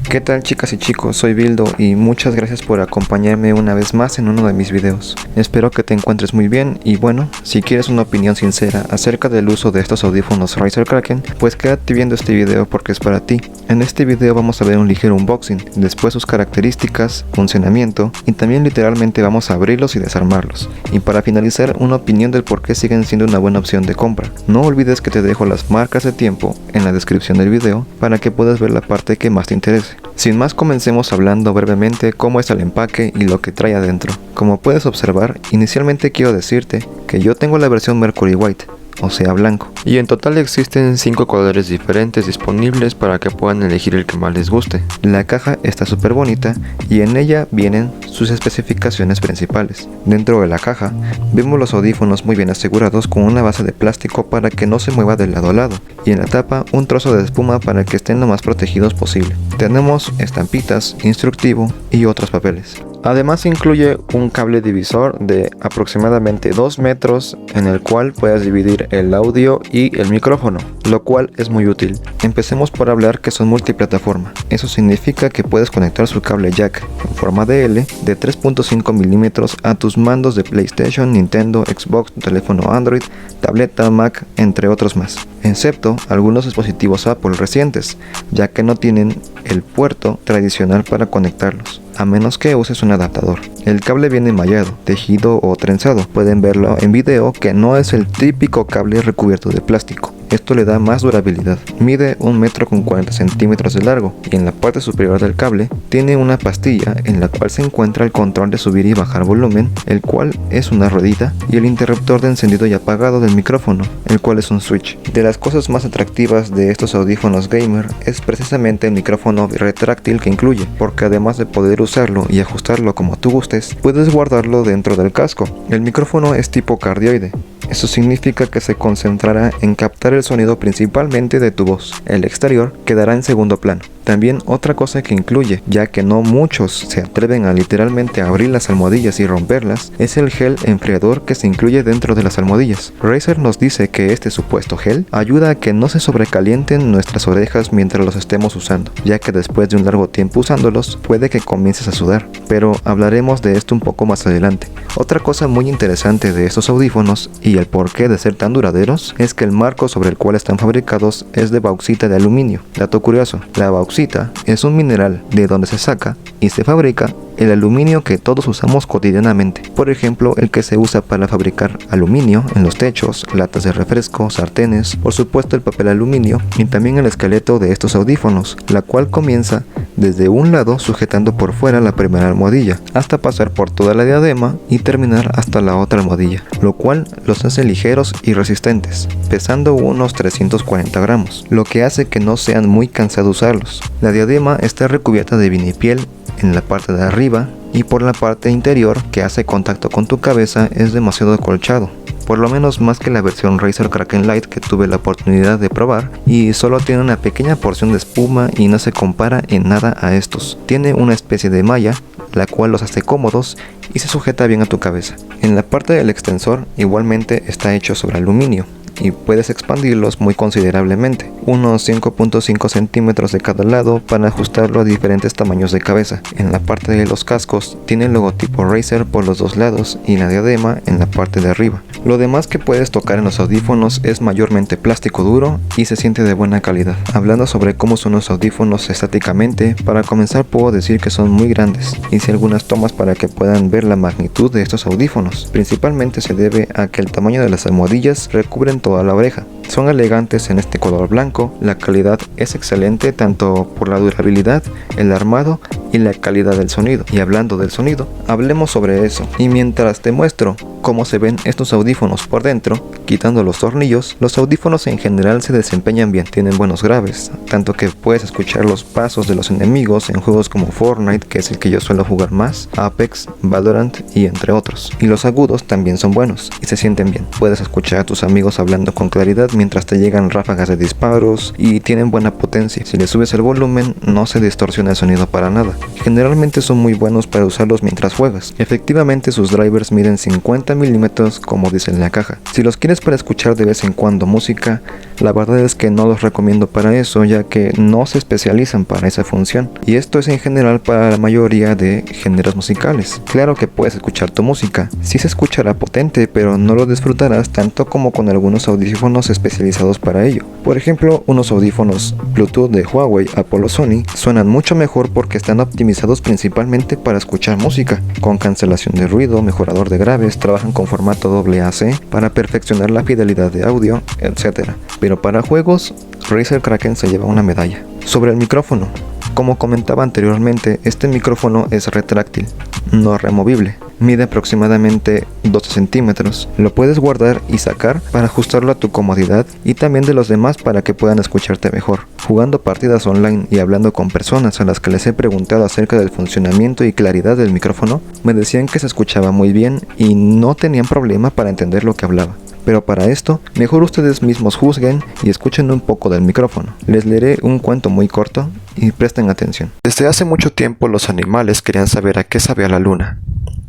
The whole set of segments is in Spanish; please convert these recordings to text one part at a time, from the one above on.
¿Qué tal chicas y chicos? Soy Bildo y muchas gracias por acompañarme una vez más en uno de mis videos. Espero que te encuentres muy bien y bueno, si quieres una opinión sincera acerca del uso de estos audífonos Razer Kraken, pues quédate viendo este video porque es para ti. En este video vamos a ver un ligero unboxing, después sus características, funcionamiento y también literalmente vamos a abrirlos y desarmarlos. Y para finalizar, una opinión del por qué siguen siendo una buena opción de compra. No olvides que te dejo las marcas de tiempo en la descripción del video para que puedas ver la parte que más te interese. Sin más, comencemos hablando brevemente cómo es el empaque y lo que trae adentro. Como puedes observar, inicialmente quiero decirte que yo tengo la versión Mercury White, o sea blanco, y en total existen 5 colores diferentes disponibles para que puedan elegir el que más les guste. La caja está súper bonita y en ella vienen sus especificaciones principales. Dentro de la caja vemos los audífonos muy bien asegurados con una base de plástico para que no se mueva de lado a lado, y en la tapa un trozo de espuma para que estén lo más protegidos posible. Tenemos estampitas, instructivo y otros papeles. Además incluye un cable divisor de aproximadamente 2 metros en el cual puedes dividir el audio y el micrófono, lo cual es muy útil. Empecemos por hablar que son multiplataforma. Eso significa que puedes conectar su cable jack en forma de L de 3.5 milímetros a tus mandos de PlayStation, Nintendo, Xbox, teléfono Android, tableta, Mac, entre otros más, excepto algunos dispositivos Apple recientes, ya que no tienen el puerto tradicional para conectarlos, a menos que uses un adaptador. El cable viene mallado, tejido o trenzado. Pueden verlo en video que no es el típico cable recubierto de plástico. Esto le da más durabilidad. Mide 1 metro con 40 centímetros de largo y en la parte superior del cable tiene una pastilla en la cual se encuentra el control de subir y bajar volumen, el cual es una ruedita, y el interruptor de encendido y apagado del micrófono, el cual es un switch. De las cosas más atractivas de estos audífonos gamer es precisamente el micrófono retráctil que incluye, porque además de poder usarlo y ajustarlo como tú gustes, puedes guardarlo dentro del casco. El micrófono es tipo cardioide. Eso significa que se concentrará en captar el sonido principalmente de tu voz. El exterior quedará en segundo plano. También otra cosa que incluye, ya que no muchos se atreven a literalmente abrir las almohadillas y romperlas, es el gel enfriador que se incluye dentro de las almohadillas. Razer nos dice que este supuesto gel ayuda a que no se sobrecalienten nuestras orejas mientras los estemos usando, ya que después de un largo tiempo usándolos puede que comiences a sudar, pero hablaremos de esto un poco más adelante. Otra cosa muy interesante de estos audífonos y el porqué de ser tan duraderos es que el marco sobre el cual están fabricados es de bauxita de aluminio. Dato curioso, la bauxita es un mineral de donde se saca y se fabrica el aluminio que todos usamos cotidianamente. Por ejemplo, el que se usa para fabricar aluminio en los techos, latas de refresco, sartenes, por supuesto el papel aluminio y también el esqueleto de estos audífonos, la cual comienza desde un lado sujetando por fuera la primera almohadilla, hasta pasar por toda la diadema y terminar hasta la otra almohadilla, lo cual los hace ligeros y resistentes, pesando unos 340 gramos, lo que hace que no sean muy cansados usarlos. La diadema está recubierta de vinipiel en la parte de arriba y por la parte interior que hace contacto con tu cabeza es demasiado acolchado, por lo menos más que la versión Razer Kraken Lite que tuve la oportunidad de probar, y solo tiene una pequeña porción de espuma y no se compara en nada a estos. Tiene una especie de malla la cual los hace cómodos y se sujeta bien a tu cabeza. En la parte del extensor igualmente está hecho sobre aluminio y puedes expandirlos muy considerablemente, unos 5.5 centímetros de cada lado para ajustarlo a diferentes tamaños de cabeza. En la parte de los cascos tiene el logotipo Razer por los dos lados y la diadema en la parte de arriba. Lo demás que puedes tocar en los audífonos es mayormente plástico duro y se siente de buena calidad. Hablando sobre cómo son los audífonos estáticamente, para comenzar puedo decir que son muy grandes. Hice algunas tomas para que puedan ver la magnitud de estos audífonos. Principalmente se debe a que el tamaño de las almohadillas recubren toda la oreja. Son elegantes en este color blanco, la calidad es excelente tanto por la durabilidad, el armado y la calidad del sonido. Y hablando del sonido, hablemos sobre eso. Y mientras te muestro cómo se ven estos audífonos por dentro, quitando los tornillos, los audífonos en general se desempeñan bien, tienen buenos graves, tanto que puedes escuchar los pasos de los enemigos en juegos como Fortnite, que es el que yo suelo jugar más, Apex, Valorant y entre otros. Y los agudos también son buenos y se sienten bien, puedes escuchar a tus amigos hablando con claridad mientras te llegan ráfagas de disparos y tienen buena potencia. Si le subes el volumen no se distorsiona el sonido para nada. Generalmente son muy buenos para usarlos mientras juegas. Efectivamente sus drivers miden 50 mm como dice en la caja. Si los quieres para escuchar de vez en cuando música, la verdad es que no los recomiendo para eso, ya que no se especializan para esa función, y esto es en general para la mayoría de géneros musicales. Claro que puedes escuchar tu música, sí se escuchará potente, pero no lo disfrutarás tanto como con algunos audífonos especializados para ello. Por ejemplo, unos audífonos Bluetooth de Huawei, Apple o Sony suenan mucho mejor porque están optimizados principalmente para escuchar música, con cancelación de ruido, mejorador de graves, trabajan con formato AAC para perfeccionar la fidelidad de audio, etc. Pero para juegos, Razer Kraken se lleva una medalla. Sobre el micrófono, como comentaba anteriormente, este micrófono es retráctil, no removible. Mide aproximadamente 12 centímetros. Lo puedes guardar y sacar para ajustarlo a tu comodidad y también de los demás para que puedan escucharte mejor. Jugando partidas online y hablando con personas a las que les he preguntado acerca del funcionamiento y claridad del micrófono, me decían que se escuchaba muy bien y no tenían problema para entender lo que hablaba. Pero para esto, mejor ustedes mismos juzguen y escuchen un poco del micrófono. Les leeré un cuento muy corto y presten atención. Desde hace mucho tiempo los animales querían saber a qué sabía la luna.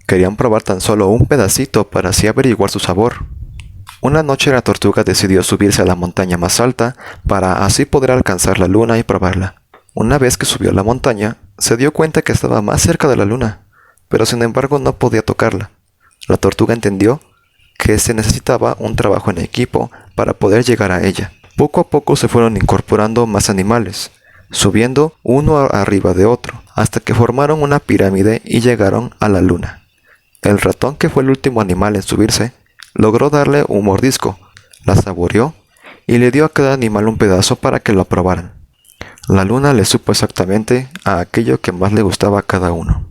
Querían probar tan solo un pedacito para así averiguar su sabor. Una noche la tortuga decidió subirse a la montaña más alta para así poder alcanzar la luna y probarla. Una vez que subió a la montaña, se dio cuenta que estaba más cerca de la luna, pero sin embargo no podía tocarla. La tortuga entendió que se necesitaba un trabajo en equipo para poder llegar a ella. Poco a poco se fueron incorporando más animales, subiendo uno arriba de otro, hasta que formaron una pirámide y llegaron a la luna. El ratón, que fue el último animal en subirse, logró darle un mordisco, la saboreó y le dio a cada animal un pedazo para que lo probaran. La luna le supo exactamente a aquello que más le gustaba a cada uno.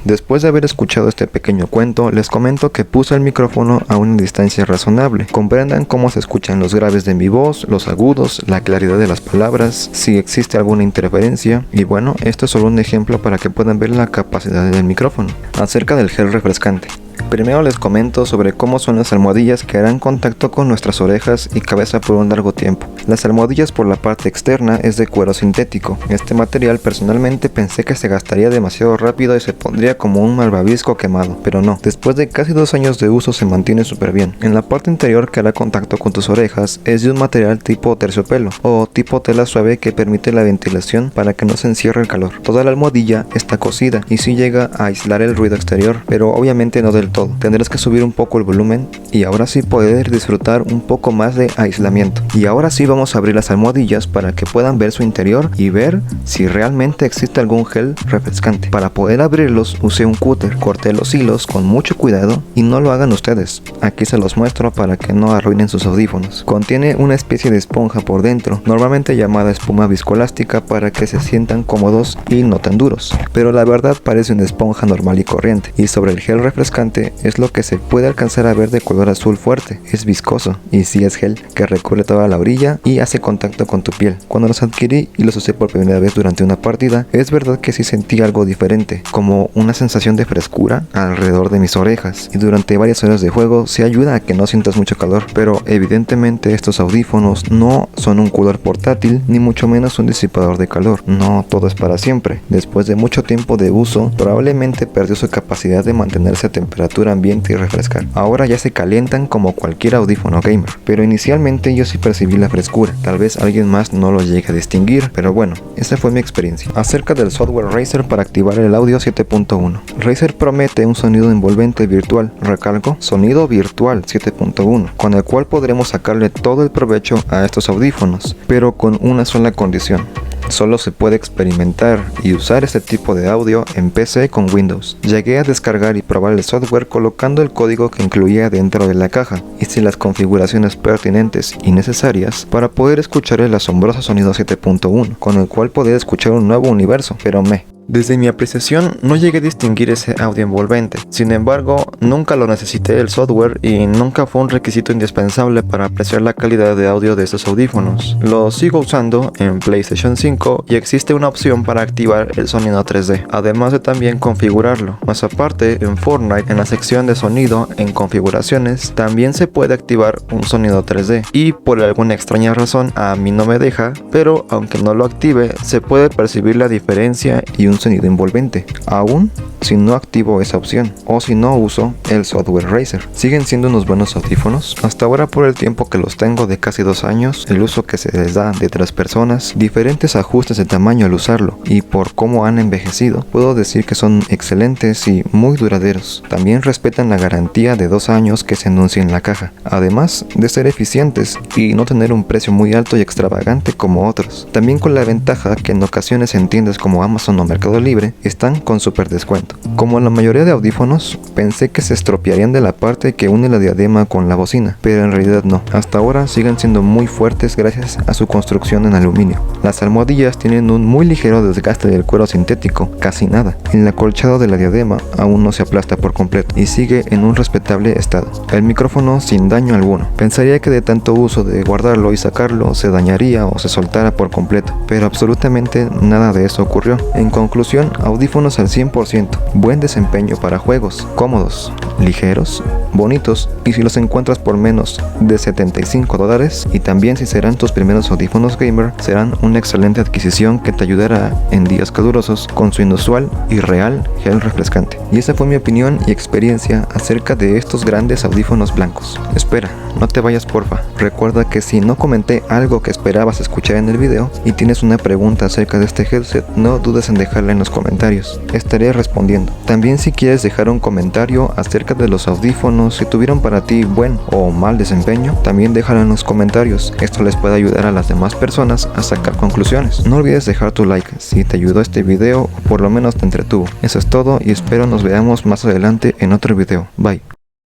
Después de haber escuchado este pequeño cuento, les comento que puse el micrófono a una distancia razonable. Comprendan cómo se escuchan los graves de mi voz, los agudos, la claridad de las palabras, si existe alguna interferencia. Y bueno, esto es solo un ejemplo para que puedan ver la capacidad del micrófono. Acerca del gel refrescante. Primero les comento sobre cómo son las almohadillas que harán contacto con nuestras orejas y cabeza por un largo tiempo. Las almohadillas por la parte externa es de cuero sintético. Este material personalmente pensé que se gastaría demasiado rápido y se pondría como un malvavisco quemado, pero no. Después de casi 2 años de uso se mantiene súper bien. En la parte interior que hará contacto con tus orejas es de un material tipo terciopelo o tipo tela suave que permite la ventilación para que no se encierre el calor. Toda la almohadilla está cosida y sí llega a aislar el ruido exterior, pero obviamente no del todo. Tendrás que subir un poco el volumen y ahora sí poder disfrutar un poco más de aislamiento. Y ahora sí vamos a abrir las almohadillas para que puedan ver su interior y ver si realmente existe algún gel refrescante. Para poder abrirlos usé un cúter, corté los hilos con mucho cuidado y no lo hagan ustedes. Aquí se los muestro para que no arruinen sus audífonos. Contiene una especie de esponja por dentro, normalmente llamada espuma viscoelástica, para que se sientan cómodos y no tan duros. Pero la verdad parece una esponja normal y corriente. Y sobre el gel refrescante es lo que se puede alcanzar a ver de color azul fuerte. Es viscoso y sí es gel que recubre toda la orilla y hace contacto con tu piel. Cuando los adquirí y los usé por primera vez durante una partida, es verdad que sí sentí algo diferente, como una sensación de frescura alrededor de mis orejas, y durante varias horas de juego se ayuda a que no sientas mucho calor. Pero evidentemente estos audífonos no son un cooler portátil ni mucho menos un disipador de calor. No todo es para siempre. Después de mucho tiempo de uso probablemente perdió su capacidad de mantenerse a temperatura ambiente y refrescar. Ahora ya se calientan como cualquier audífono gamer, pero inicialmente yo sí percibí la frescura. Tal vez alguien más no lo llegue a distinguir, pero bueno, esa fue mi experiencia. Acerca del software Razer para activar el audio 7.1. Razer promete un sonido envolvente virtual, recalco, sonido virtual 7.1, con el cual podremos sacarle todo el provecho a estos audífonos, pero con una sola condición. Solo se puede experimentar y usar este tipo de audio en PC con Windows. Llegué a descargar y probar el software colocando el código que incluía dentro de la caja. Hice las configuraciones pertinentes y necesarias para poder escuchar el asombroso sonido 7.1, con el cual poder escuchar un nuevo universo, pero Desde mi apreciación no llegué a distinguir ese audio envolvente. Sin embargo, nunca lo necesité el software y nunca fue un requisito indispensable para apreciar la calidad de audio de estos audífonos. Lo sigo usando en PlayStation 5 y existe una opción para activar el sonido 3D, además de también configurarlo. Más aparte, en Fortnite, en la sección de sonido en configuraciones, también se puede activar un sonido 3D y por alguna extraña razón a mí no me deja, pero aunque no lo active, se puede percibir la diferencia y un un sonido envolvente, aún si no activo esa opción o si no uso el software Razer. ¿Siguen siendo unos buenos audífonos? Hasta ahora, por el tiempo que los tengo de casi 2 años, el uso que se les da de otras personas, diferentes ajustes de tamaño al usarlo y por cómo han envejecido, puedo decir que son excelentes y muy duraderos. También respetan la garantía de 2 años que se anuncia en la caja, además de ser eficientes y no tener un precio muy alto y extravagante como otros. También con la ventaja que en ocasiones en tiendas como Amazon o Mercado Libre están con super descuento. Como la mayoría de audífonos, pensé que se estropearían de la parte que une la diadema con la bocina, pero en realidad no. Hasta ahora siguen siendo muy fuertes gracias a su construcción en aluminio. Las almohadillas tienen un muy ligero desgaste del cuero sintético, casi nada. El acolchado de la diadema aún no se aplasta por completo y sigue en un respetable estado. El micrófono sin daño alguno. Pensaría que de tanto uso de guardarlo y sacarlo se dañaría o se soltara por completo, pero absolutamente nada de eso ocurrió. En conclusión, audífonos al 100%, buen desempeño para juegos, cómodos, ligeros, bonitos, y si los encuentras por menos de $75, y también si serán tus primeros audífonos gamer, serán una excelente adquisición que te ayudará en días calurosos con su inusual y real gel refrescante. Y esa fue mi opinión y experiencia acerca de estos grandes audífonos blancos. Espera, no te vayas porfa. Recuerda que si no comenté algo que esperabas escuchar en el video y tienes una pregunta acerca de este headset, no dudes en dejarla en los comentarios. Estaré respondiendo. También si quieres dejar un comentario acerca de los audífonos, si tuvieron para ti buen o mal desempeño, también déjalo en los comentarios. Esto les puede ayudar a las demás personas a sacar conclusiones. No olvides dejar tu like si te ayudó este video o por lo menos te entretuvo. Eso es todo y espero nos veamos más adelante en otro video. Bye.